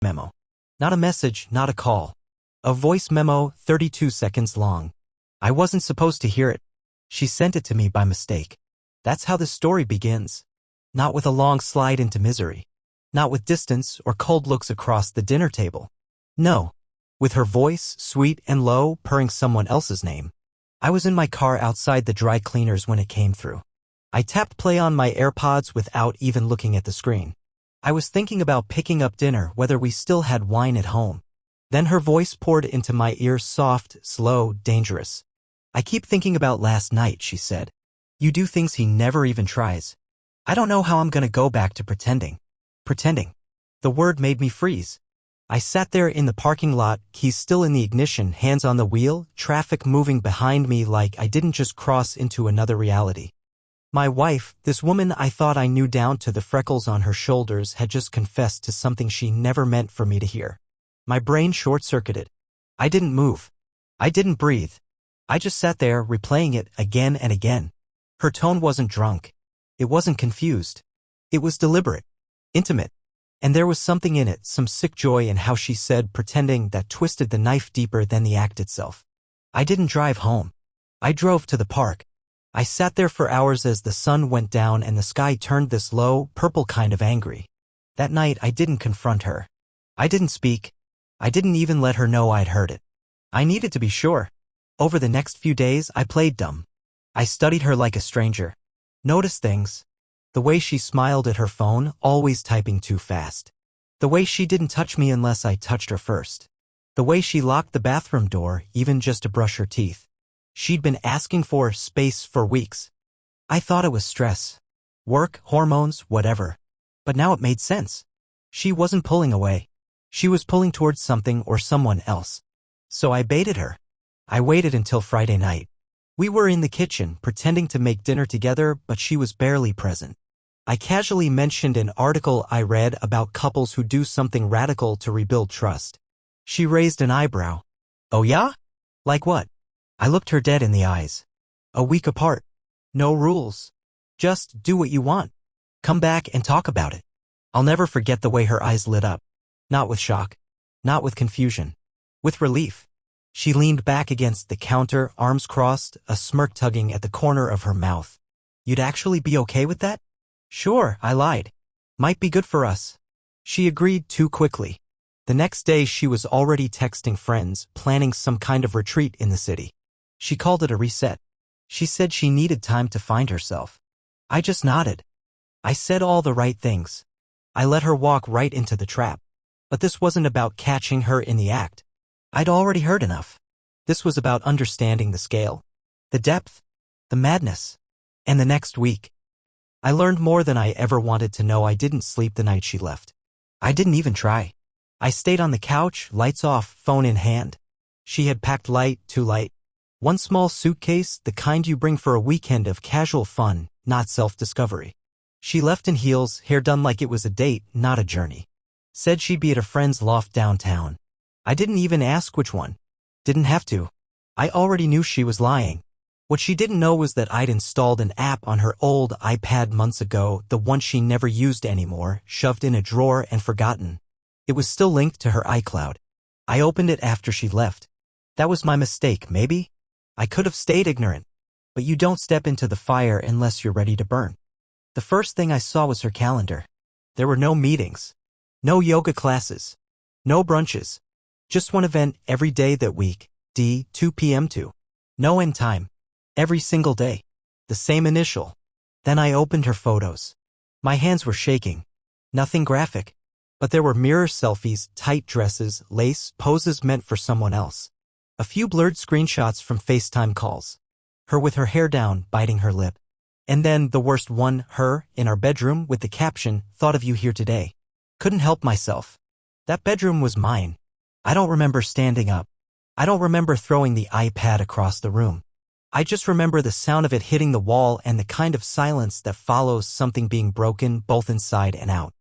memo. Not a message, not a call. A voice memo, 32 seconds long. I wasn't supposed to hear it. She sent it to me by mistake. That's how the story begins. Not with a long slide into misery. Not with distance or cold looks across the dinner table. No. With her voice, sweet and low, purring someone else's name. I was in my car outside the dry cleaners when it came through. I tapped play on my AirPods without even looking at the screen. I was thinking about picking up dinner, whether we still had wine at home. Then her voice poured into my ears, soft, slow, dangerous. I keep thinking about last night, she said. You do things he never even tries. I don't know how I'm gonna go back to pretending. Pretending. The word made me freeze. I sat there in the parking lot, keys still in the ignition, hands on the wheel, traffic moving behind me like I didn't just cross into another reality. My wife, this woman I thought I knew down to the freckles on her shoulders, had just confessed to something she never meant for me to hear. My brain short-circuited. I didn't move. I didn't breathe. I just sat there, replaying it again and again. Her tone wasn't drunk. It wasn't confused. It was deliberate. Intimate. And there was something in it, some sick joy in how she said pretending, that twisted the knife deeper than the act itself. I didn't drive home. I drove to the park. I sat there for hours as the sun went down and the sky turned this low, purple kind of angry. That night I didn't confront her. I didn't speak. I didn't even let her know I'd heard it. I needed to be sure. Over the next few days I played dumb. I studied her like a stranger. Noticed things. The way she smiled at her phone, always typing too fast. The way she didn't touch me unless I touched her first. The way she locked the bathroom door, even just to brush her teeth. She'd been asking for space for weeks. I thought it was stress. Work, hormones, whatever. But now it made sense. She wasn't pulling away. She was pulling towards something or someone else. So I baited her. I waited until Friday night. We were in the kitchen, pretending to make dinner together, but she was barely present. I casually mentioned an article I read about couples who do something radical to rebuild trust. She raised an eyebrow. Oh yeah? Like what? I looked her dead in the eyes. A week apart. No rules. Just do what you want. Come back and talk about it. I'll never forget the way her eyes lit up. Not with shock. Not with confusion. With relief. She leaned back against the counter, arms crossed, a smirk tugging at the corner of her mouth. You'd actually be okay with that? Sure, I lied. Might be good for us. She agreed too quickly. The next day she was already texting friends, planning some kind of retreat in the city. She called it a reset. She said she needed time to find herself. I just nodded. I said all the right things. I let her walk right into the trap. But this wasn't about catching her in the act. I'd already heard enough. This was about understanding the scale, the depth, the madness. And the next week, I learned more than I ever wanted to know. I didn't sleep the night she left. I didn't even try. I stayed on the couch, lights off, phone in hand. She had packed light, too light. One small suitcase, the kind you bring for a weekend of casual fun, not self-discovery. She left in heels, hair done like it was a date, not a journey. Said she'd be at a friend's loft downtown. I didn't even ask which one. Didn't have to. I already knew she was lying. What she didn't know was that I'd installed an app on her old iPad months ago, the one she never used anymore, shoved in a drawer and forgotten. It was still linked to her iCloud. I opened it after she left. That was my mistake, maybe? I could have stayed ignorant. But you don't step into the fire unless you're ready to burn. The first thing I saw was her calendar. There were no meetings. No yoga classes. No brunches. Just one event every day that week, 2 p.m. to. No end time. Every single day. The same initial. Then I opened her photos. My hands were shaking. Nothing graphic. But there were mirror selfies, tight dresses, lace, poses meant for someone else. A few blurred screenshots from FaceTime calls. Her with her hair down, biting her lip. And then the worst one, her, in our bedroom with the caption, "Thought of you here today." Couldn't help myself. That bedroom was mine. I don't remember standing up. I don't remember throwing the iPad across the room. I just remember the sound of it hitting the wall and the kind of silence that follows something being broken both inside and out.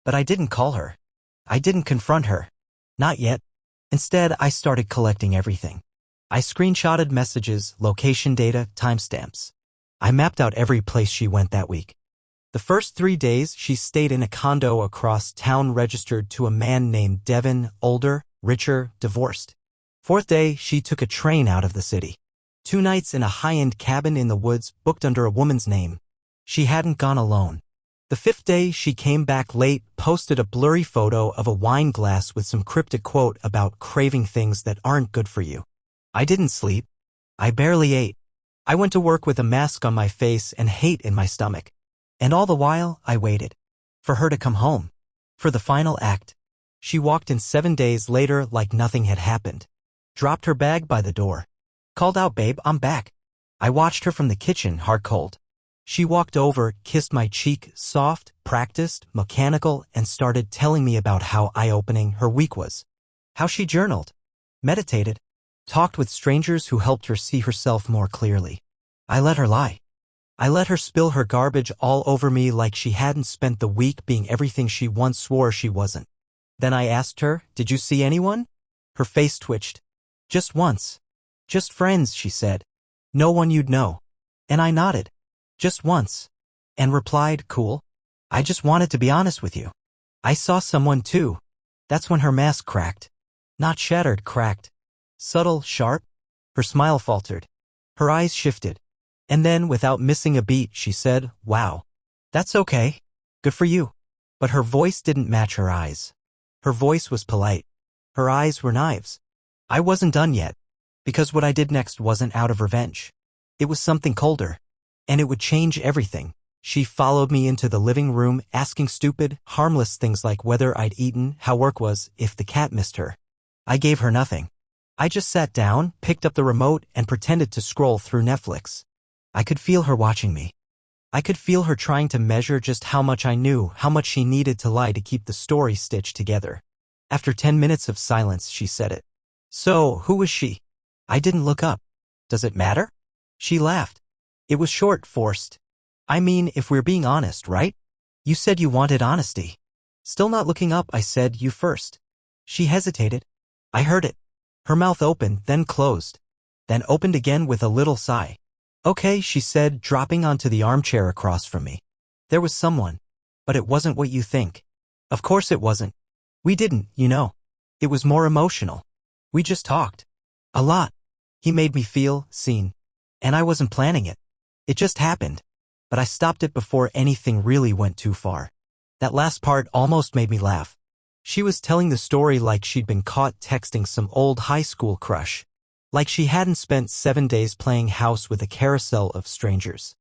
But I didn't call her. I didn't confront her. Not yet. Instead, I started collecting everything. I screenshotted messages, location data, timestamps. I mapped out every place she went that week. The first 3 days she stayed in a condo across town registered to a man named Devin, older, richer, divorced. Fourth day, she took a train out of the city. 2 nights in a high-end cabin in the woods booked under a woman's name. She hadn't gone alone. The 5th day, she came back late, posted a blurry photo of a wine glass with some cryptic quote about craving things that aren't good for you. I didn't sleep. I barely ate. I went to work with a mask on my face and hate in my stomach. And all the while, I waited. For her to come home. For the final act. She walked in 7 days later like nothing had happened. Dropped her bag by the door. Called out, "Babe, I'm back." I watched her from the kitchen, heart cold. She walked over, kissed my cheek, soft, practiced, mechanical, and started telling me about how eye-opening her week was. How she journaled, meditated, talked with strangers who helped her see herself more clearly. I let her lie. I let her spill her garbage all over me like she hadn't spent the week being everything she once swore she wasn't. Then I asked her, "Did you see anyone?" Her face twitched. "Just once. Just friends," she said. "No one you'd know." And I nodded. "Just once." And replied, "Cool. I just wanted to be honest with you. I saw someone too." That's when her mask cracked. Not shattered, cracked. Subtle, sharp. Her smile faltered. Her eyes shifted. And then, without missing a beat, she said, "Wow. That's okay. Good for you." But her voice didn't match her eyes. Her voice was polite. Her eyes were knives. I wasn't done yet. Because what I did next wasn't out of revenge. It was something colder. And it would change everything. She followed me into the living room, asking stupid, harmless things like whether I'd eaten, how work was, if the cat missed her. I gave her nothing. I just sat down, picked up the remote, and pretended to scroll through Netflix. I could feel her watching me. I could feel her trying to measure just how much I knew, how much she needed to lie to keep the story stitched together. After 10 minutes of silence, she said it. "So, who was she?" I didn't look up. "Does it matter?" She laughed. It was short, forced. "I mean, if we're being honest, right? You said you wanted honesty." Still not looking up, I said, "You first." She hesitated. I heard it. Her mouth opened, then closed. Then opened again with a little sigh. "Okay," she said, dropping onto the armchair across from me. "There was someone. But it wasn't what you think." Of course it wasn't. We didn't, you know. It was more emotional. We just talked. A lot. He made me feel seen. And I wasn't planning it. It just happened. But I stopped it before anything really went too far. That last part almost made me laugh. She was telling the story like she'd been caught texting some old high school crush. Like she hadn't spent 7 days playing house with a carousel of strangers.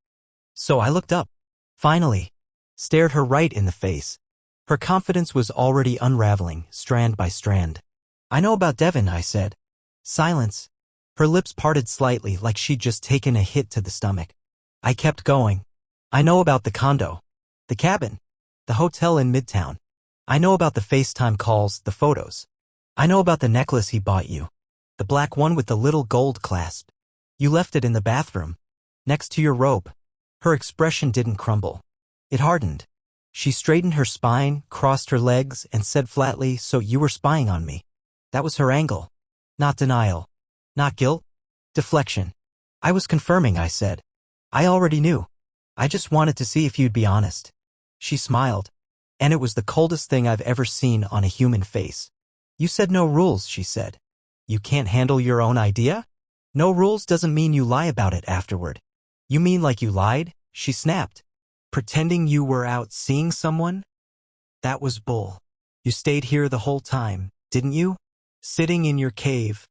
So I looked up. Finally. Stared her right in the face. Her confidence was already unraveling, strand by strand. "I know about Devin," I said. Silence. Her lips parted slightly like she'd just taken a hit to the stomach. I kept going. "I know about the condo. The cabin. The hotel in Midtown. I know about the FaceTime calls, the photos. I know about the necklace he bought you. The black one with the little gold clasp. You left it in the bathroom. Next to your robe." Her expression didn't crumble. It hardened. She straightened her spine, crossed her legs, and said flatly, "So you were spying on me." That was her angle. Not denial. Not guilt. Deflection. "I was confirming," I said. "I already knew. I just wanted to see if you'd be honest." She smiled. And it was the coldest thing I've ever seen on a human face. "You said no rules," she said. "You can't handle your own idea? No rules doesn't mean you lie about it afterward." "You mean like you lied?" she snapped. "Pretending you were out seeing someone? That was bull. You stayed here the whole time, didn't you? Sitting in your cave,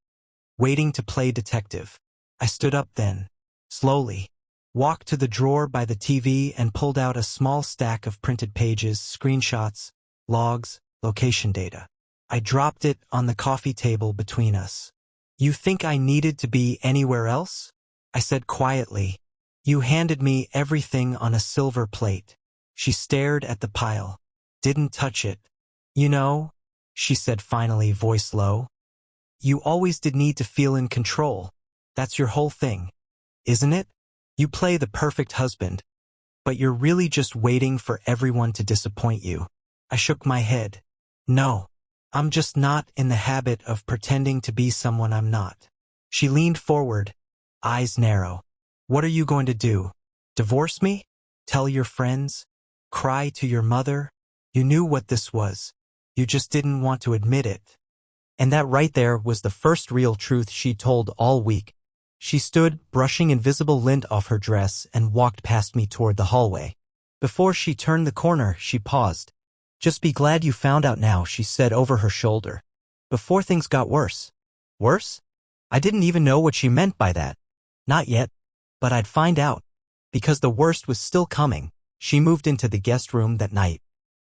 waiting to play detective." I stood up then, slowly, walked to the drawer by the TV and pulled out a small stack of printed pages, screenshots, logs, location data. I dropped it on the coffee table between us. "You think I needed to be anywhere else?" I said quietly. "You handed me everything on a silver plate." She stared at the pile. Didn't touch it. "You know," she said finally, voice low, "you always did need to feel in control. That's your whole thing, isn't it? You play the perfect husband, but you're really just waiting for everyone to disappoint you." I shook my head. "No, I'm just not in the habit of pretending to be someone I'm not." She leaned forward, eyes narrow. "What are you going to do? Divorce me? Tell your friends?" Cry to your mother? You knew what this was. You just didn't want to admit it. And that right there was the first real truth she told all week. She stood, brushing invisible lint off her dress, and walked past me toward the hallway. Before she turned the corner, she paused. Just be glad you found out now, she said over her shoulder. Before things got worse. Worse? I didn't even know what she meant by that. Not yet. But I'd find out. Because the worst was still coming. She moved into the guest room that night.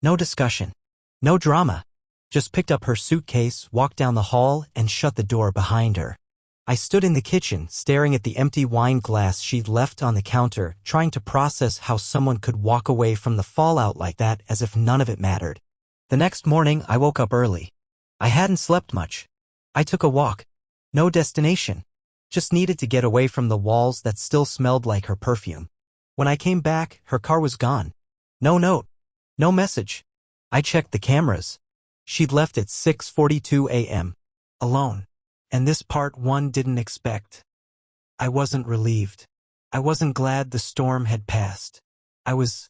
No discussion. No drama. Just picked up her suitcase, walked down the hall, and shut the door behind her. I stood in the kitchen, staring at the empty wine glass she'd left on the counter, trying to process how someone could walk away from the fallout like that as if none of it mattered. The next morning, I woke up early. I hadn't slept much. I took a walk. No destination. Just needed to get away from the walls that still smelled like her perfume. When I came back, her car was gone. No note. No message. I checked the cameras. She'd left at 6:42 a.m. Alone. And this part one didn't expect. I wasn't relieved. I wasn't glad the storm had passed. I was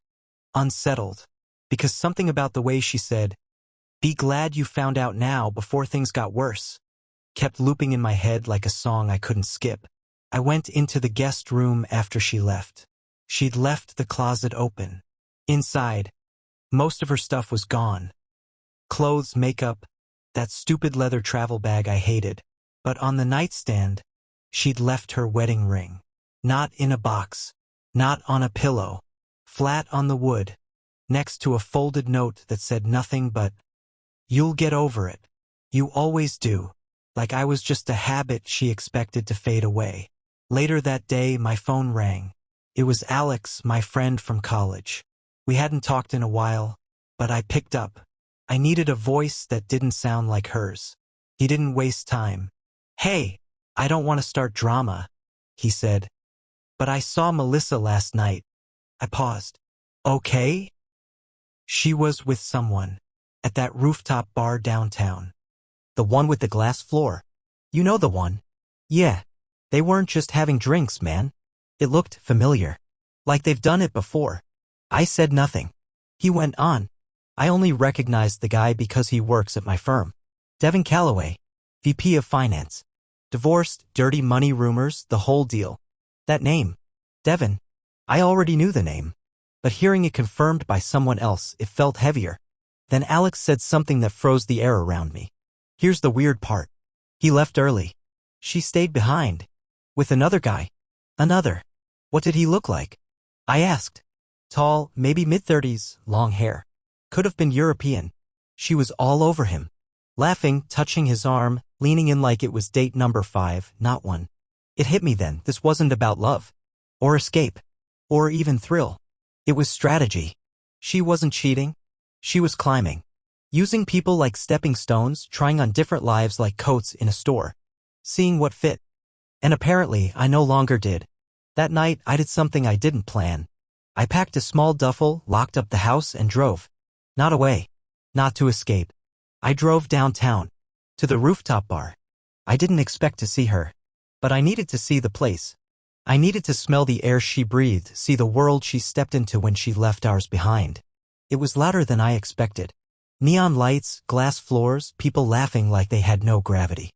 unsettled. Because something about the way she said, "Be glad you found out now before things got worse," kept looping in my head like a song I couldn't skip. I went into the guest room after she left. She'd left the closet open. Inside, most of her stuff was gone. Clothes, makeup, that stupid leather travel bag I hated. But on the nightstand, she'd left her wedding ring. Not in a box. Not on a pillow. Flat on the wood. Next to a folded note that said nothing but, "You'll get over it. You always do." Like I was just a habit she expected to fade away. Later that day, my phone rang. It was Alex, my friend from college. We hadn't talked in a while, but I picked up. I needed a voice that didn't sound like hers. He didn't waste time. "Hey, I don't want to start drama," he said. "But I saw Melissa last night." I paused. "Okay?" She was with someone. At that rooftop bar downtown. The one with the glass floor. You know the one. Yeah. They weren't just having drinks, man. It looked familiar. Like they've done it before. I said nothing. He went on. I only recognized the guy because he works at my firm. Devin Calloway. VP of Finance. Divorced, dirty money rumors, the whole deal. That name. Devin. I already knew the name. But hearing it confirmed by someone else, it felt heavier. Then Alex said something that froze the air around me. Here's the weird part. He left early. She stayed behind. With another guy. Another. What did he look like? I asked. Tall, maybe mid-30s, long hair. Could have been European. She was all over him. Laughing, touching his arm, leaning in like it was date number 5, not 1. It hit me then, this wasn't about love. Or escape. Or even thrill. It was strategy. She wasn't cheating. She was climbing. Using people like stepping stones, trying on different lives like coats in a store. Seeing what fit. And apparently, I no longer did. That night, I did something I didn't plan. I packed a small duffel, locked up the house, and drove. Not away. Not to escape. I drove downtown. To the rooftop bar. I didn't expect to see her. But I needed to see the place. I needed to smell the air she breathed, see the world she stepped into when she left ours behind. It was louder than I expected. Neon lights, glass floors, people laughing like they had no gravity.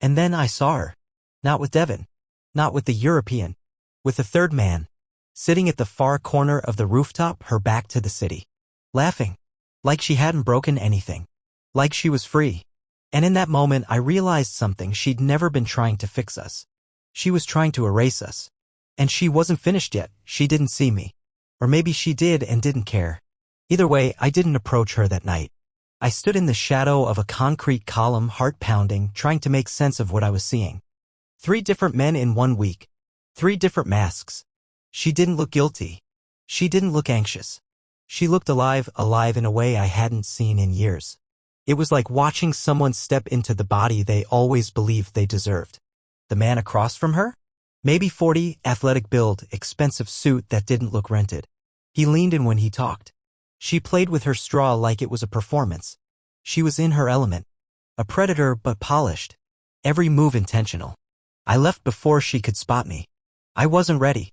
And then I saw her. Not with Devin. Not with the European. With a third man. Sitting at the far corner of the rooftop, her back to the city. Laughing. Like she hadn't broken anything. Like she was free. And in that moment, I realized something. She'd never been trying to fix us. She was trying to erase us. And she wasn't finished yet. She didn't see me. Or maybe she did and didn't care. Either way, I didn't approach her that night. I stood in the shadow of a concrete column, heart pounding, trying to make sense of what I was seeing. 3 different men in 1 week. 3 different masks. She didn't look guilty. She didn't look anxious. She looked alive in a way I hadn't seen in years. It was like watching someone step into the body they always believed they deserved. The man across from her? Maybe 40, athletic build, expensive suit that didn't look rented. He leaned in when he talked. She played with her straw like it was a performance. She was in her element. A predator but polished. Every move intentional. I left before she could spot me. I wasn't ready.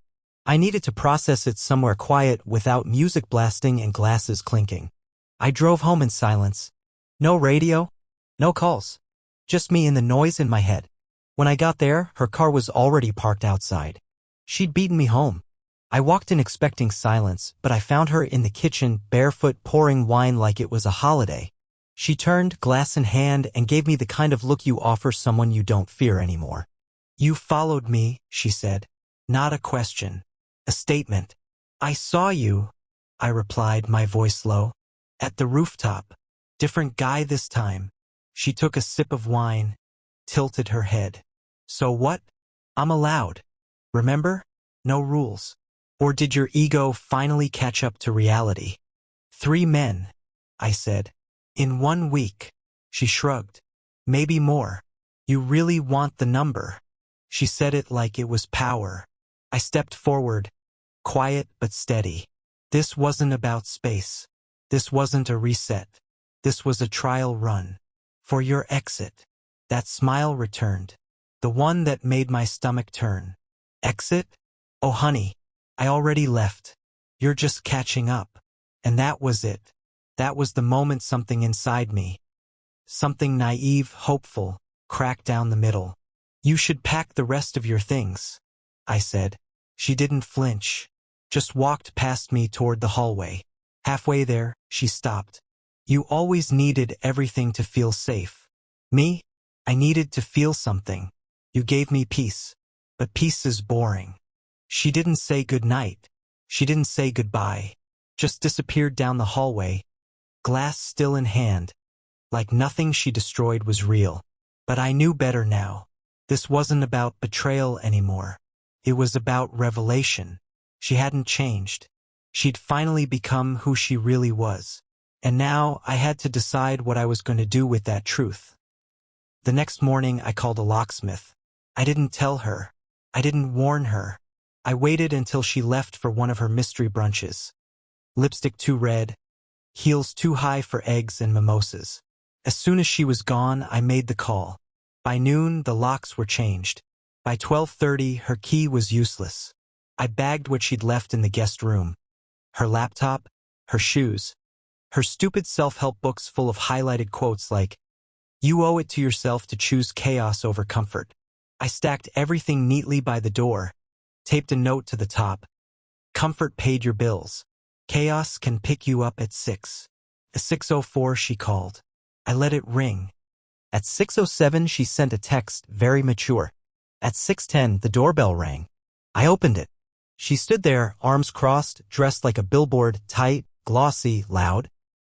I needed to process it somewhere quiet without music blasting and glasses clinking. I drove home in silence. No radio, no calls. Just me and the noise in my head. When I got there, her car was already parked outside. She'd beaten me home. I walked in expecting silence, but I found her in the kitchen, barefoot, pouring wine like it was a holiday. She turned, glass in hand, and gave me the kind of look you offer someone you don't fear anymore. "You followed me," she said. Not a question. A statement. "I saw you," I replied, my voice low. "At the rooftop. Different guy this time." She took a sip of wine, tilted her head. "So what? I'm allowed. Remember? No rules." Or did your ego finally catch up to reality? "3 men," I said. "In 1 week." She shrugged. "Maybe more. You really want the number?" She said it like it was power. I stepped forward, quiet but steady. This wasn't about space. This wasn't a reset. This was a trial run. For your exit. That smile returned. The one that made my stomach turn. Exit? Oh honey, I already left. You're just catching up. And that was it. That was the moment something inside me, something naive, hopeful, cracked down the middle. "You should pack the rest of your things," I said. She didn't flinch, just walked past me toward the hallway. Halfway there, she stopped. "You always needed everything to feel safe." "Me? I needed to feel something. You gave me peace. But peace is boring." She didn't say goodnight. She didn't say goodbye. Just disappeared down the hallway, glass still in hand, like nothing she destroyed was real. But I knew better now. This wasn't about betrayal anymore. It was about revelation. She hadn't changed. She'd finally become who she really was. And now I had to decide what I was going to do with that truth. The next morning I called a locksmith. I didn't tell her. I didn't warn her. I waited until she left for one of her mystery brunches. Lipstick too red, heels too high for eggs and mimosas. As soon as she was gone, I made the call. By noon, the locks were changed. By 12:30, her key was useless. I bagged what she'd left in the guest room. Her laptop, her shoes, her stupid self-help books full of highlighted quotes like, "You owe it to yourself to choose chaos over comfort." I stacked everything neatly by the door, taped a note to the top. "Comfort paid your bills. Chaos can pick you up at 6. At 6:04 she called. I let it ring. At 6:07 she sent a text, very mature. At 6:10 the doorbell rang. I opened it. She stood there, arms crossed, dressed like a billboard, tight, glossy, loud.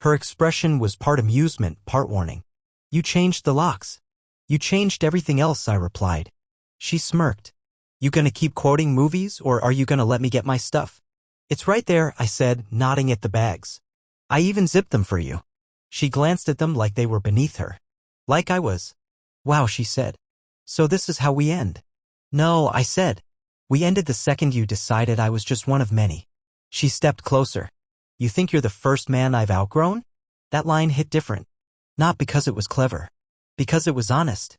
Her expression was part amusement, part warning. "You changed the locks. You changed everything else," I replied. She smirked. "You gonna keep quoting movies, or are you gonna let me get my stuff?" "It's right there," I said, nodding at the bags. "I even zipped them for you." She glanced at them like they were beneath her. Like I was. "Wow," she said. "So this is how we end?" "No," I said. "We ended the second you decided I was just one of many." She stepped closer. "You think you're the first man I've outgrown?" That line hit different. Not because it was clever. Because it was honest.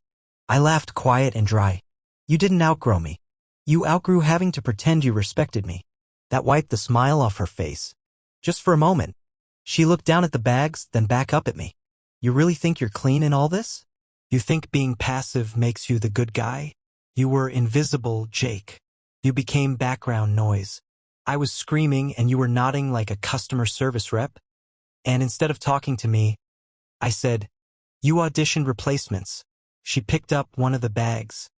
I laughed, quiet and dry. "You didn't outgrow me. You outgrew having to pretend you respected me." That wiped the smile off her face. Just for a moment. She looked down at the bags, then back up at me. "You really think you're clean in all this? You think being passive makes you the good guy? You were invisible, Jake. You became background noise. I was screaming and you were nodding like a customer service rep. And instead of talking to me, I said, 'You auditioned replacements.'" She picked up one of the bags,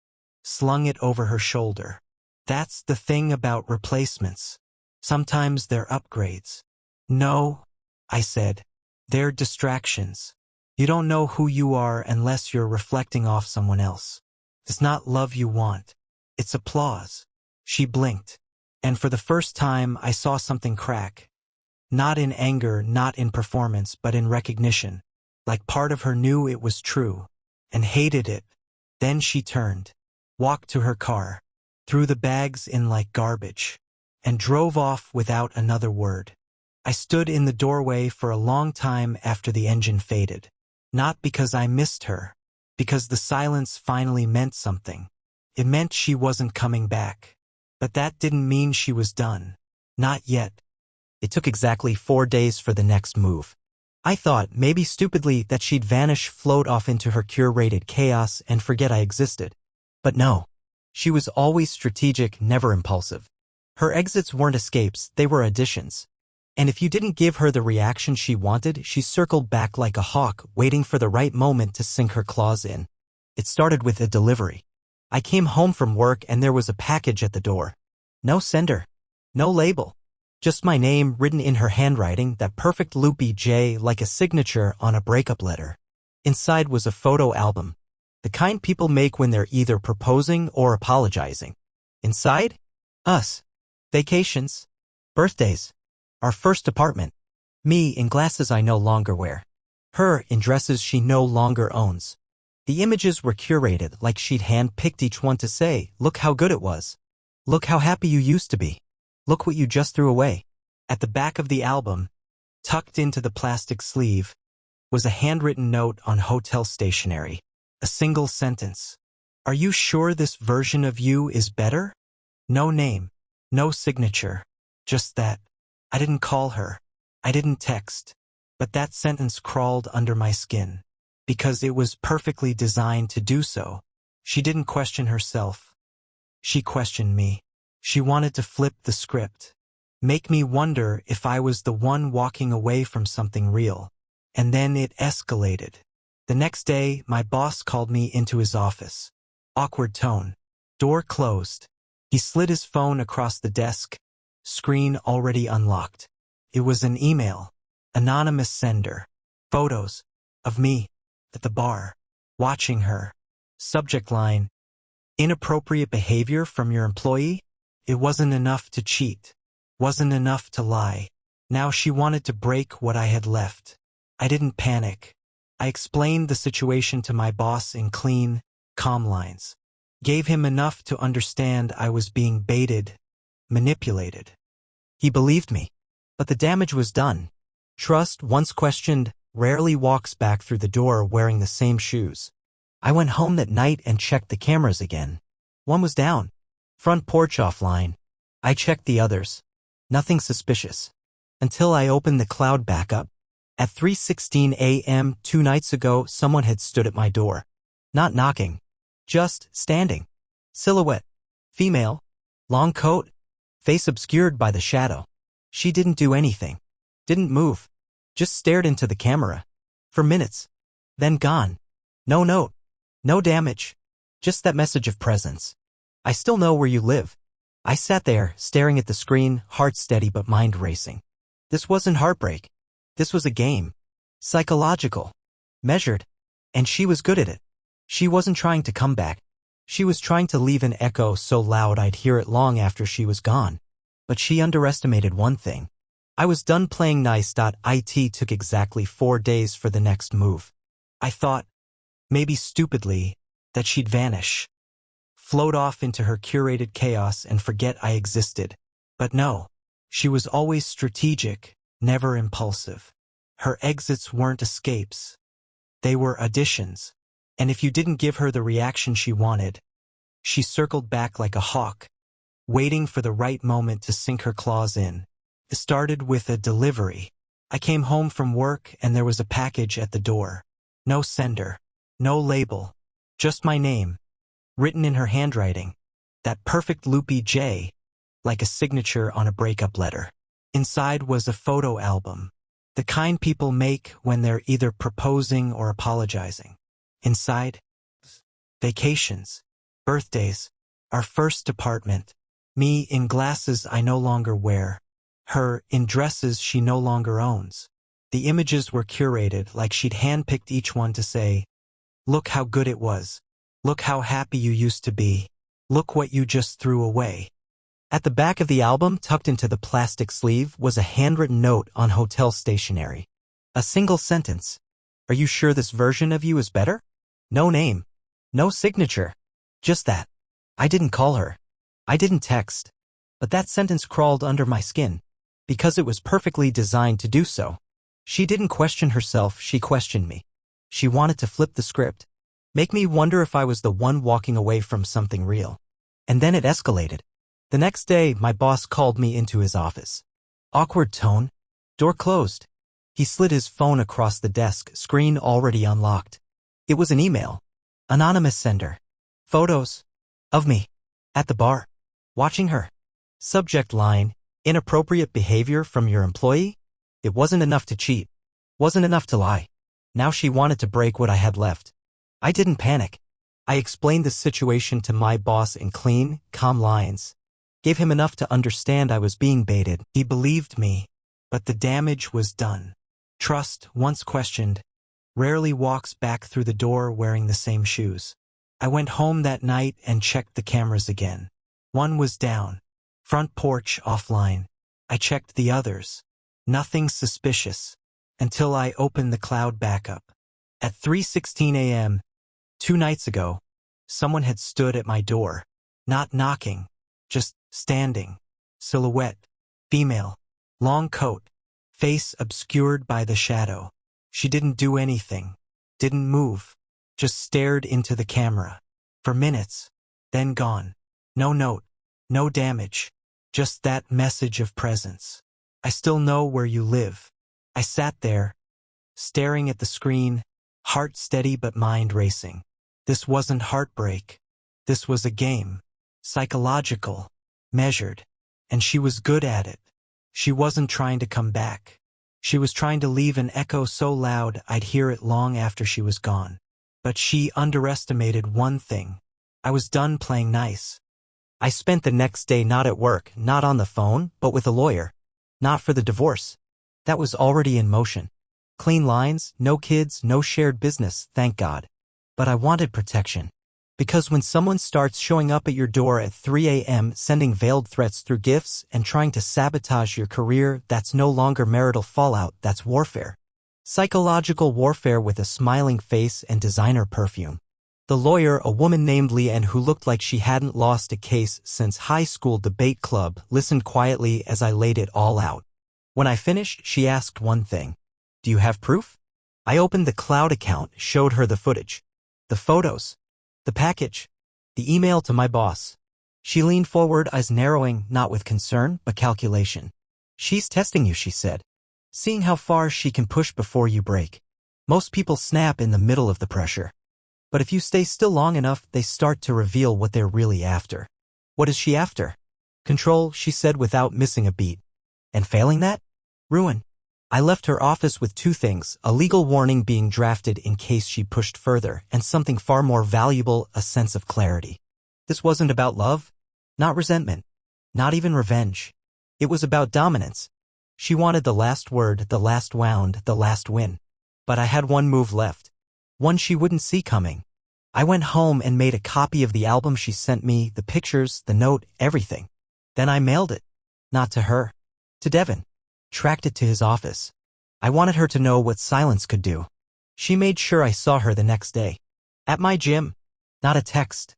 slung it over her shoulder. "That's the thing about replacements. Sometimes they're upgrades." "No," I said. "They're distractions. You don't know who you are unless you're reflecting off someone else. It's not love you want. It's applause." She blinked. And for the first time, I saw something crack. Not in anger, not in performance, but in recognition. Like part of her knew it was true, and hated it. Then she turned, walked to her car, threw the bags in like garbage, and drove off without another word. I stood in the doorway for a long time after the engine faded. Not because I missed her, because the silence finally meant something. It meant she wasn't coming back. But that didn't mean she was done. Not yet. It took exactly 4 days for the next move. I thought, maybe stupidly, that she'd vanish, float off into her curated chaos, and forget I existed. But no. She was always strategic, never impulsive. Her exits weren't escapes, they were additions. And if you didn't give her the reaction she wanted, she circled back like a hawk, waiting for the right moment to sink her claws in. It started with a delivery. I came home from work and there was a package at the door. No sender. No label. Just my name written in her handwriting, that perfect loopy J like a signature on a breakup letter. Inside was a photo album. The kind people make when they're either proposing or apologizing. Inside? Us. Vacations. Birthdays. Our first apartment. Me in glasses I no longer wear. Her in dresses she no longer owns. The images were curated like she'd hand-picked each one to say, look how good it was. Look how happy you used to be. Look what you just threw away. At the back of the album, tucked into the plastic sleeve, was a handwritten note on hotel stationery. A single sentence. Are you sure this version of you is better? No name. No signature. Just that. I didn't call her. I didn't text. But that sentence crawled under my skin. Because it was perfectly designed to do so. She didn't question herself. She questioned me. She wanted to flip the script. Make me wonder if I was the one walking away from something real. And then it escalated. The next day, my boss called me into his office. Awkward tone. Door closed. He slid his phone across the desk. Screen already unlocked. It was an email. Anonymous sender. Photos. Of me. At the bar. Watching her. Subject line. Inappropriate behavior from your employee? It wasn't enough to cheat. Wasn't enough to lie. Now she wanted to break what I had left. I didn't panic. I explained the situation to my boss in clean, calm lines. Gave him enough to understand I was being baited, manipulated. He believed me. But the damage was done. Trust, once questioned, rarely walks back through the door wearing the same shoes. I went home that night and checked the cameras again. One was down. Front porch offline. I checked the others. Nothing suspicious. Until I opened the cloud backup. At 3:16 a.m. 2 nights ago, someone had stood at my door. Not knocking. Just standing. Silhouette. Female. Long coat. Face obscured by the shadow. She didn't do anything. Didn't move. Just stared into the camera. For minutes. Then gone. No note. No damage. Just that message of presence. I still know where you live. I sat there, staring at the screen, heart steady but mind racing. This wasn't heartbreak. This was a game. Psychological. Measured. And she was good at it. She wasn't trying to come back. She was trying to leave an echo so loud I'd hear it long after she was gone. But she underestimated one thing. I was done playing nice. It took exactly 4 days for the next move. I thought, maybe stupidly, that she'd vanish. Float off into her curated chaos and forget I existed. But no. She was always strategic, never impulsive. Her exits weren't escapes. They were additions. And if you didn't give her the reaction she wanted, she circled back like a hawk, waiting for the right moment to sink her claws in. It started with a delivery. I came home from work and there was a package at the door. No sender. No label. Just my name. Written in her handwriting. That perfect loopy J, like a signature on a breakup letter. Inside was a photo album. The kind people make when they're either proposing or apologizing. Inside, vacations, birthdays, our first apartment, me in glasses I no longer wear, her in dresses she no longer owns. The images were curated like she'd handpicked each one to say, look how good it was. Look how happy you used to be. Look what you just threw away. At the back of the album, tucked into the plastic sleeve, was a handwritten note on hotel stationery. A single sentence. Are you sure this version of you is better? No name. No signature. Just that. I didn't call her. I didn't text. But that sentence crawled under my skin. Because it was perfectly designed to do so. She didn't question herself, she questioned me. She wanted to flip the script. Make me wonder if I was the one walking away from something real. And then it escalated. The next day, my boss called me into his office. Awkward tone. Door closed. He slid his phone across the desk, screen already unlocked. It was an email. Anonymous sender. Photos. Of me. At the bar. Watching her. Subject line. Inappropriate behavior from your employee? It wasn't enough to cheat. Wasn't enough to lie. Now she wanted to break what I had left. I didn't panic. I explained the situation to my boss in clean, calm lines. Gave him enough to understand I was being baited. He believed me. But the damage was done. Trust, once questioned, rarely walks back through the door wearing the same shoes. I went home that night and checked the cameras again. One was down. Front porch offline. I checked the others. Nothing suspicious. Until I opened the cloud backup. At 3:16 a.m., 2 nights ago, someone had stood at my door. Not knocking. Just standing. Silhouette. Female. Long coat. Face obscured by the shadow. She didn't do anything. Didn't move. Just stared into the camera. For minutes. Then gone. No note. No damage. Just that message of presence. I still know where you live. I sat there, staring at the screen, heart steady but mind racing. This wasn't heartbreak. This was a game. Psychological. Measured. And she was good at it. She wasn't trying to come back. She was trying to leave an echo so loud I'd hear it long after she was gone. But she underestimated one thing. I was done playing nice. I spent the next day not at work, not on the phone, but with a lawyer. Not for the divorce. That was already in motion. Clean lines, no kids, no shared business, thank God. But I wanted protection. Because when someone starts showing up at your door at 3 a.m., sending veiled threats through gifts and trying to sabotage your career, that's no longer marital fallout, that's warfare. Psychological warfare with a smiling face and designer perfume. The lawyer, a woman named Leanne who looked like she hadn't lost a case since high school debate club, listened quietly as I laid it all out. When I finished, she asked one thing. Do you have proof? I opened the cloud account, showed her the footage. The photos. The package. The email to my boss. She leaned forward, eyes narrowing, not with concern, but calculation. She's testing you, she said. Seeing how far she can push before you break. Most people snap in the middle of the pressure. But if you stay still long enough, they start to reveal what they're really after. What is she after? Control, she said without missing a beat. And failing that? Ruin. I left her office with 2 things, a legal warning being drafted in case she pushed further, and something far more valuable, a sense of clarity. This wasn't about love, not resentment, not even revenge. It was about dominance. She wanted the last word, the last wound, the last win. But I had one move left. One she wouldn't see coming. I went home and made a copy of the album she sent me, the pictures, the note, everything. Then I mailed it. Not to her. To Devin. Tracked it to his office. I wanted her to know what silence could do. She made sure I saw her the next day. At my gym. Not a text.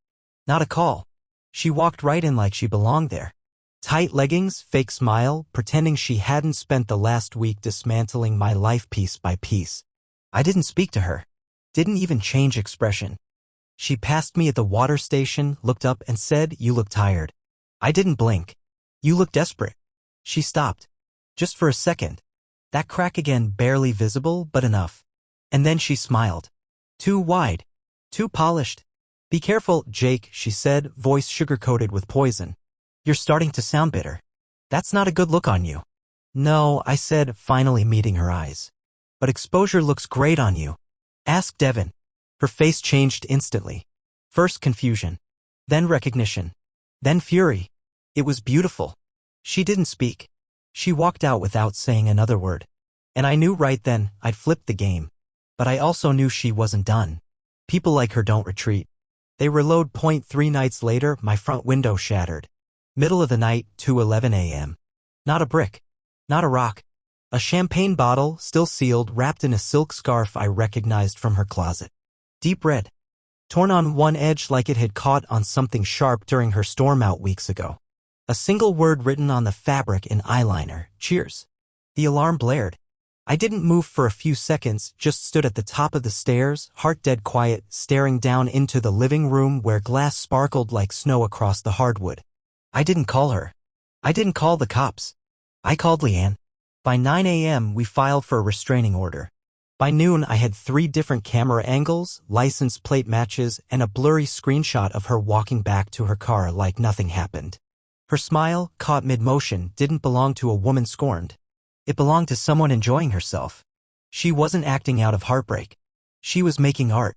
Not a call. She walked right in like she belonged there. Tight leggings, fake smile, pretending she hadn't spent the last week dismantling my life piece by piece. I didn't speak to her. Didn't even change expression. She passed me at the water station, looked up and said, "You look tired." I didn't blink. "You look desperate." She stopped. Just for a second. That crack again, barely visible, but enough. And then she smiled. Too wide. Too polished. "Be careful, Jake," she said, voice sugar-coated with poison. "You're starting to sound bitter. That's not a good look on you." "No," I said, finally meeting her eyes. "But exposure looks great on you. Ask Devin." Her face changed instantly. First confusion. Then recognition. Then fury. It was beautiful. She didn't speak. She walked out without saying another word. And I knew right then I'd flipped the game. But I also knew she wasn't done. People like her don't retreat. They reload. 3 nights later, my front window shattered. Middle of the night, 2:11 a.m. Not a brick. Not a rock. A champagne bottle, still sealed, wrapped in a silk scarf I recognized from her closet. Deep red. Torn on one edge like it had caught on something sharp during her storm out weeks ago. A single word written on the fabric in eyeliner, "Cheers." The alarm blared. I didn't move for a few seconds, just stood at the top of the stairs, heart dead quiet, staring down into the living room where glass sparkled like snow across the hardwood. I didn't call her. I didn't call the cops. I called Leanne. By 9 a.m., we filed for a restraining order. By noon, I had 3 different camera angles, license plate matches, and a blurry screenshot of her walking back to her car like nothing happened. Her smile, caught mid-motion, didn't belong to a woman scorned. It belonged to someone enjoying herself. She wasn't acting out of heartbreak. She was making art.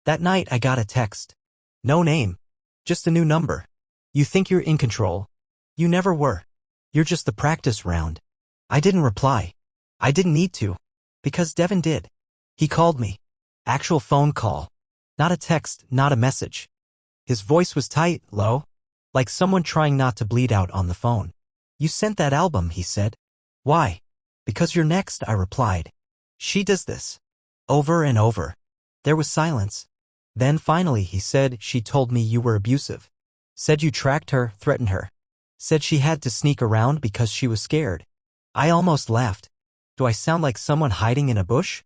That night, I got a text. No name. Just a new number. You think you're in control? You never were. You're just the practice round. I didn't reply. I didn't need to. Because Devin did. He called me. Actual phone call. Not a text, not a message. His voice was tight, low, like someone trying not to bleed out on the phone. You sent that album, he said. Why? Because you're next, I replied. She does this. Over and over. There was silence. Then finally he said, she told me you were abusive. Said you tracked her, threatened her. Said she had to sneak around because she was scared. I almost laughed. Do I sound like someone hiding in a bush?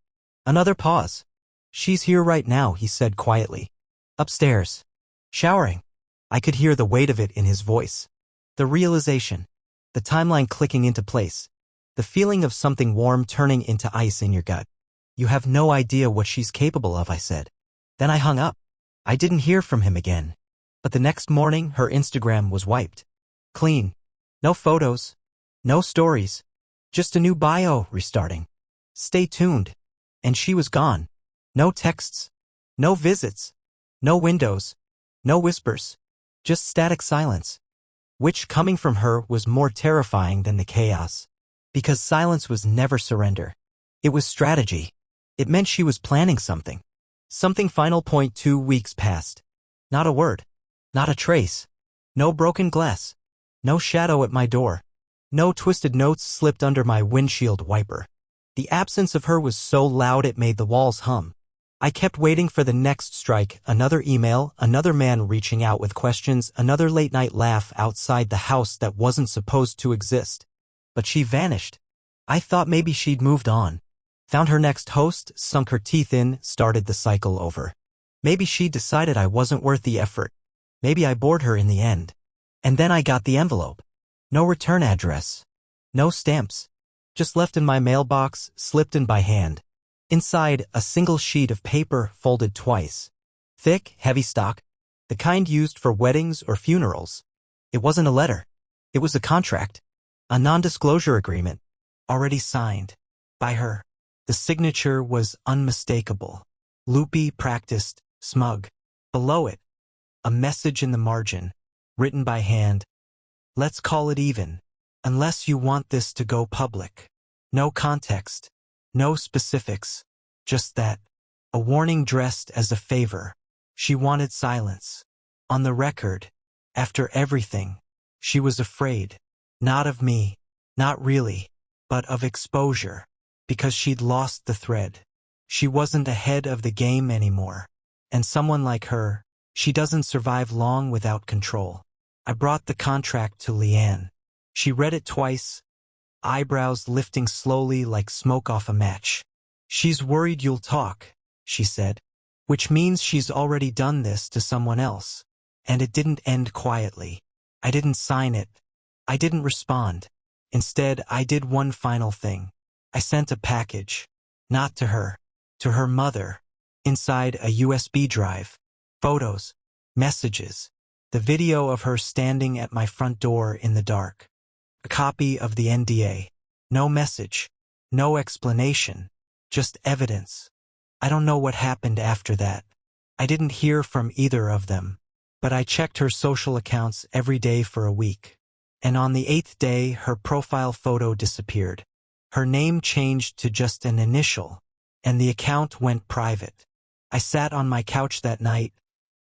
Another pause. She's here right now, he said quietly. Upstairs. Showering. I could hear the weight of it in his voice. The realization. The timeline clicking into place. The feeling of something warm turning into ice in your gut. You have no idea what she's capable of, I said. Then I hung up. I didn't hear from him again. But the next morning, her Instagram was wiped. Clean. No photos. No stories. Just a new bio restarting. Stay tuned. And she was gone. No texts. No visits. No windows. No whispers. Just static silence. Which, coming from her, was more terrifying than the chaos. Because silence was never surrender. It was strategy. It meant she was planning something. Something final. 2 weeks passed. Not a word. Not a trace. No broken glass. No shadow at my door. No twisted notes slipped under my windshield wiper. The absence of her was so loud it made the walls hum. I kept waiting for the next strike, another email, another man reaching out with questions, another late-night laugh outside the house that wasn't supposed to exist. But she vanished. I thought maybe she'd moved on. Found her next host, sunk her teeth in, started the cycle over. Maybe she decided I wasn't worth the effort. Maybe I bored her in the end. And then I got the envelope. No return address. No stamps. Just left in my mailbox, slipped in by hand. Inside, a single sheet of paper folded twice. Thick, heavy stock. The kind used for weddings or funerals. It wasn't a letter. It was a contract. A non-disclosure agreement. Already signed. By her. The signature was unmistakable. Loopy, practiced, smug. Below it, a message in the margin, written by hand. Let's call it even, unless you want this to go public. No context, no specifics, just that. A warning dressed as a favor. She wanted silence. On the record, after everything, she was afraid. Not of me, not really, but of exposure. Because she'd lost the thread. She wasn't ahead of the game anymore. And someone like her, she doesn't survive long without control. I brought the contract to Leanne. She read it twice, eyebrows lifting slowly like smoke off a match. She's worried you'll talk, she said. Which means she's already done this to someone else. And it didn't end quietly. I didn't sign it. I didn't respond. Instead, I did one final thing. I sent a package. Not to her mother. Inside a USB drive. Photos. Messages. The video of her standing at my front door in the dark. A copy of the NDA. No message. No explanation. Just evidence. I don't know what happened after that. I didn't hear from either of them. But I checked her social accounts every day for a week. And on the 8th day, her profile photo disappeared. Her name changed to just an initial, and the account went private. I sat on my couch that night,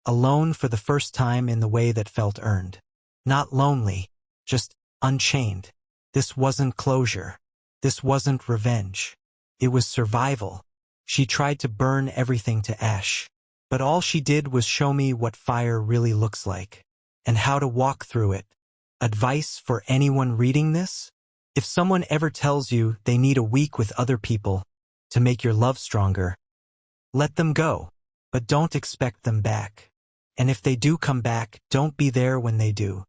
alone for the first time in the way that felt earned. Not lonely, just unchained. This wasn't closure. This wasn't revenge. It was survival. She tried to burn everything to ash. But all she did was show me what fire really looks like, and how to walk through it. Advice for anyone reading this? If someone ever tells you they need a week with other people to make your love stronger, let them go, but don't expect them back. And if they do come back, don't be there when they do.